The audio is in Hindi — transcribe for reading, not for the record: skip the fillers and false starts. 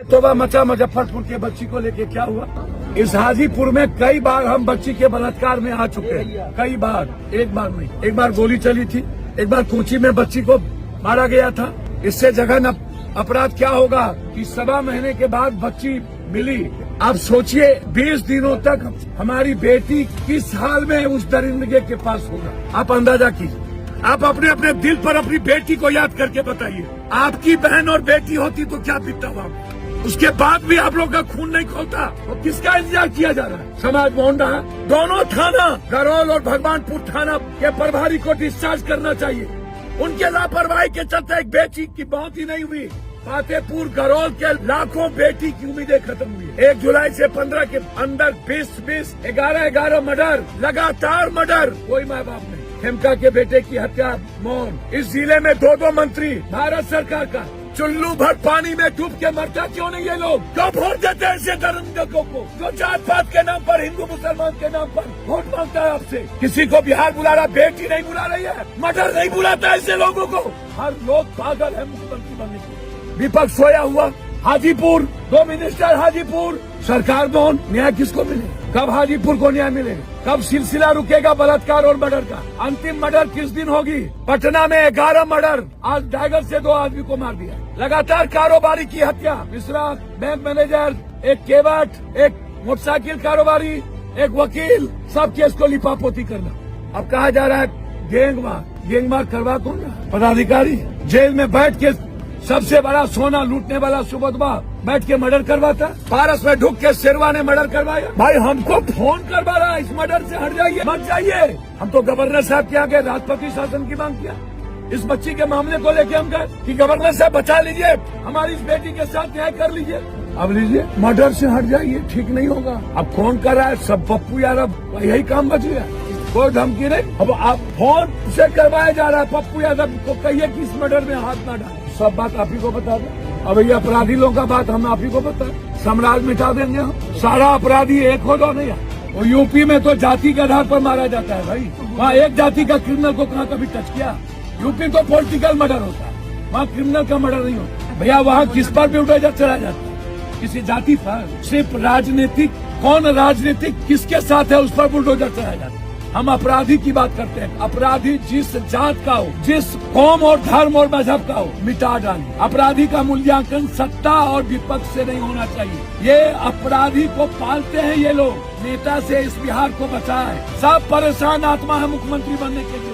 तोबा मचा मुजफ्फरपुर के बच्ची को लेके क्या हुआ। इस हाजीपुर में कई बार हम बच्ची के बलात्कार में आ चुके हैं, कई बार, एक बार नहीं। एक बार गोली चली थी, एक बार कोची में बच्ची को मारा गया था। इससे जघन अपराध क्या होगा कि 7 महीने के बाद बच्ची मिली। आप सोचिए 20 दिनों तक हमारी बेटी किस हाल में उस दरिंदे के पास होगा। आप अंदाजा कीजिए। आप अपने अपने दिल पर अपनी बेटी को याद करके बताइए, आपकी बहन और बेटी होती तो क्या बीतता हुआ। उसके बाद भी आप लोग का खून नहीं खोलता तो किसका इंतजार किया जा रहा है। समाज मोहन रहा, दोनों थाना गरौल और भगवानपुर थाना के प्रभारी को डिस्चार्ज करना चाहिए। उनके लापरवाही के चलते एक बेटी की मौत ही नहीं हुई। फतेहपुर गरौल के लाखों बेटी की उम्मीदें खत्म हुई। 1 जुलाई से 15 के अंदर 20 11 मर्डर, लगातार मर्डर, कोई माँ बाप नहीं। खेमका के बेटे की हत्या मौन। इस जिले में 2 मंत्री भारत सरकार का चुल्लू भर पानी में डूब के मरता क्यों नहीं ये लोग। क्यों वोट देते हैं ऐसे दरिंदों को जो जात पात के नाम पर, हिंदू मुसलमान के नाम पर वोट मांगता है आपसे। किसी को बिहार बुला रहा, बेटी नहीं बुला रही है, मर्डर नहीं बुलाता ऐसे लोगों को। हर लोग पागल है मुख्यमंत्री बनने के। विपक्ष सोया हुआ। हाजीपुर 2 मिनिस्टर, हाजीपुर सरकार मौन। न्याय किसको मिले? कब हाजीपुर को न्याय मिलेगा? कब सिलसिला रुकेगा बलात्कार और मर्डर का? अंतिम मर्डर किस दिन होगी? पटना में 11 मर्डर, आज टाइगर से 2 आदमी को मार दिया। लगातार कारोबारी की हत्या, मिश्रा बैंक मैनेजर, एक केवट, एक मोटरसाइकिल कारोबारी, एक वकील, सब केस को लिपापोती करना। अब कहा जा रहा है गैंगमार करवा कौन रहा? पदाधिकारी। जेल में बैठ के सबसे बड़ा सोना लूटने वाला सुबोधबा बैठ के मर्डर करवाता। पारस में ढुक के शेरवा ने मर्डर करवाया। भाई हमको फोन करवा रहा है, इस मर्डर से हट जाइए, मत जाइए। हम तो गवर्नर साहब के आगे राष्ट्रपति शासन की मांग किया। इस बच्ची के मामले को लेके हम कहे कि गवर्नर साहब बचा लीजिए, हमारी इस बेटी के साथ न्याय कर लीजिए। अब लीजिए, मर्डर से हट जाइए, ठीक नहीं होगा। अब कौन कर रहा है? सब पप्पू यादव, यही काम बच गया, कोई धमकी नहीं। अब आप फोन से करवाया जा रहा है। पप्पू यादव को कहिए कि इस मर्डर में हाथ ना डाले। सब बात आप ही को बता दें। अब ये अपराधी लोगों का बात हम आप ही को बता, साम्राज्य मिटा देंगे हम। सारा अपराधी एक हो दो नहीं। और यूपी में तो जाति के आधार पर मारा जाता है भाई। वहाँ एक जाति का क्रिमिनल को कहाँ कभी टच किया? यूपी तो पॉलिटिकल मर्डर होता है, वहाँ क्रिमिनल का मर्डर नहीं होता। भैया वहाँ किस पर भी उठाया चला जाता है? किसी जाति पर। सिर्फ राजनीतिक, कौन राजनीतिक किसके साथ है उस पर बुलडोजर चलाया जाता है। हम अपराधी की बात करते हैं। अपराधी जिस जात का हो, जिस कौम और धर्म और मजहब का हो, मिटा डालिए। अपराधी का मूल्यांकन सत्ता और विपक्ष से नहीं होना चाहिए। ये अपराधी को पालते हैं ये लोग। नेता से इस बिहार को बचाए। सब परेशान आत्मा है मुख्यमंत्री बनने के लिए।